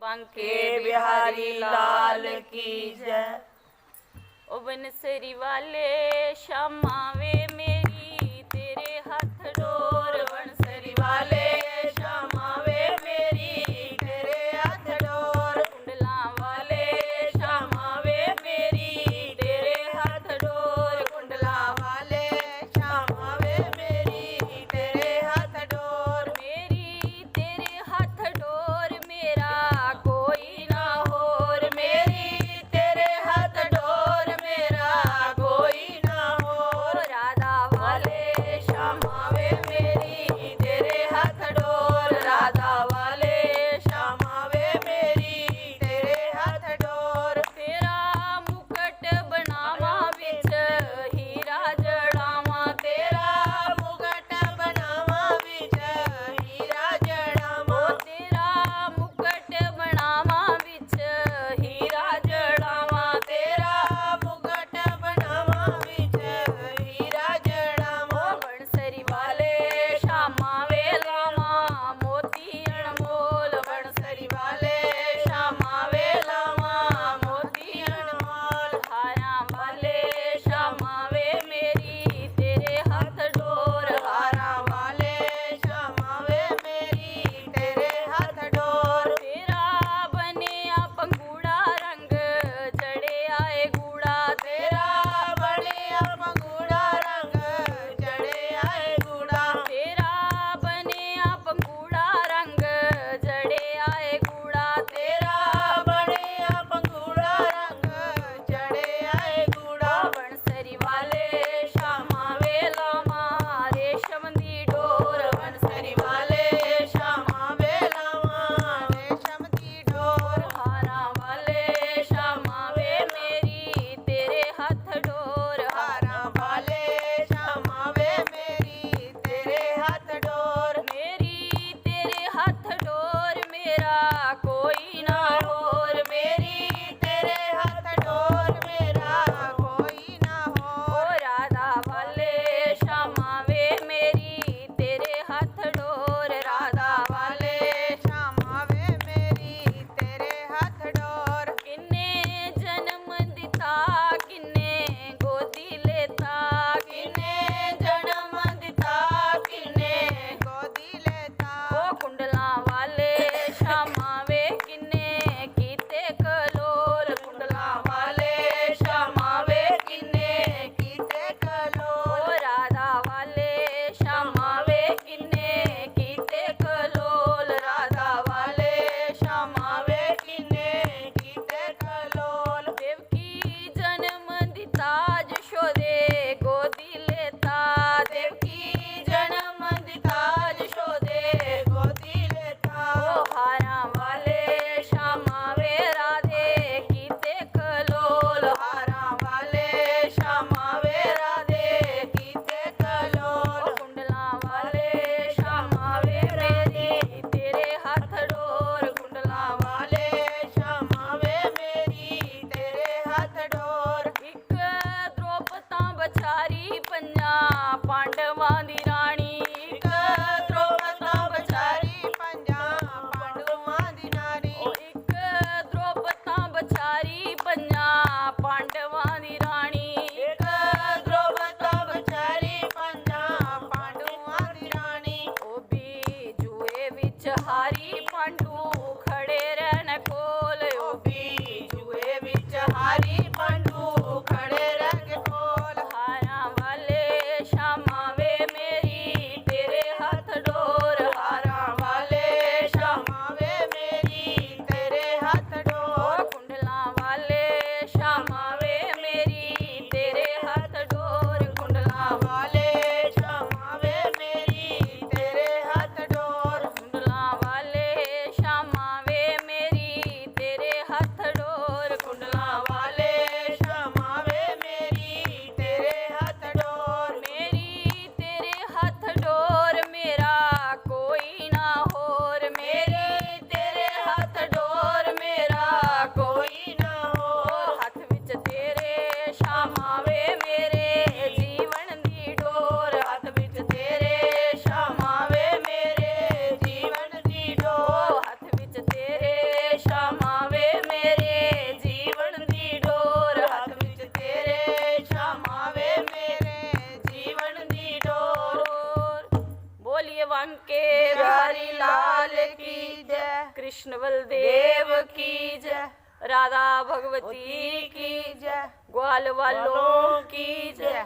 बांके बिहारी लाल की जय। ओ बनसरी वाले श्यामा वे मेरी तेरे हाथ डोर, बनसरी वाले श्यामा वे मेरी तेरे हाथ डोर, कुंडला वाले श्यामा वे मेरी तेरे हाथ डोर, कुंडला वाले श्यामा वे मेरी तेरे हाथ डोर, मेरी तेरे हाथ डोर मेरा कोई ना होर, मेरी तेरे हाथ डोर मेरा कोई ना होर, राधा वाले श्यामा वे मेरी तेरे हाथ डोर, राधा वाले श्यामा वे मेरी तेरे हाथ डोर, तेरा मुकुट बनावा बिच हीरा जड़ावा, तेरा मुकुट बनावा बिच हीरा जड़ावा, तेरा मुकुट बनावा बिच हीरा जड़ावा, तेरा मुकुट बनावा बिच हीरा जड़ावा, बनसरी वाले श्यामा वे लावा मोती अनमोल, बनसरी वाले श्यामा वे लावा मोती अनमोल, हारा वाले श्यामा वे मेरी तेरे हाथ डोर, हारा वाले श्यामा वे मेरी तेरे हाथ डोर, तेरा बनिया पंगूड़ा रंग जड़े आए गूड़ा, तेरा बनिया पंगूड़ा रंग जड़े आए गूड़ा, तेरा बनिया पंगूड़ा रंग जड़े आए गूड़ा, तेरा बनिया पंगूड़ा रंग जड़े आए गूड़ा, बनसरी वाले श्यामा वे लावा रेशम दी डोर, बनसरी वाले श्यामा वे लावा रेशम दी डोर, हारा वाले श्यामा वे मेरी तेरे हाथ डोर, हारा वाले श्यामा वे मेरी तेरे हाथ डोर, मेरी तेरे हाथ डोर मेरा कोई ना होर, मेरी तेरे हाथ डोर मेरा कोई ना होर, राधा वाले श्यामा वे मेरी तेरे हाथ डोर, राधा वाले श्यामा वे मेरी तेरे हाथ डोर, किन्ने जन्म दिता किन्ने गोदी लेता, किन्ने जन्म दिता किन्ने गोदी लेता, ओ कुंडला वाले श्यामा वे किन्ने कीते कलोल, कुंडला वाले श्यामा वे किन्ने कीते कलोल, राधा वाले श्यामा वे किन्ने कीते कलोल, राधा वाले श्यामा वे किन्ने कीते कलोल, देवकी जन्म दिता जशोदे गोदी लेता, देवकी जन्म दिता जशोदे गोदी लेता, ओ हारा वाले श्यामा वे राधे कीते कलोल, हारा वाले श्यामा वे राधे कीते कलोल, कुंडला वाले श्यामा वे मेरी तेरे हाथ डोर, कुंडला वाले श्यामा वे मेरी तेरे हाथ डोर, एक द्रौपदा बचारी पंजा पांडवां दी रानी, एक द्रौपदा बचारी पंजा पांडवां दी रानी, ओ एक द्रौपदा बचारी पंजा पांडवां दी रानी, एक द्रौपदा बचारी पंजा पांडवां दी रानी, ओ भी जुए विच हारी पांडू खड़े रहन कोल, ओ भी जुए विच हारी पांडू खड़े रहन कोल, हारा वाले श्यामा वे मेरी तेरे हाथ डोर, हारा वाले श्यामा वे मेरी तेरे हाथ डोर, कुंडला वाले श्यामा वे मेरी तेरे हाथ डोर, कुंडला वाले श्यामा वे मेरी तेरे हाथ डोर, कुंडला वाले बांके बिहारी लाल की जय। कृष्ण बलदेव की जय। राधा भगवती की जय। ग्वाल वालों की जय।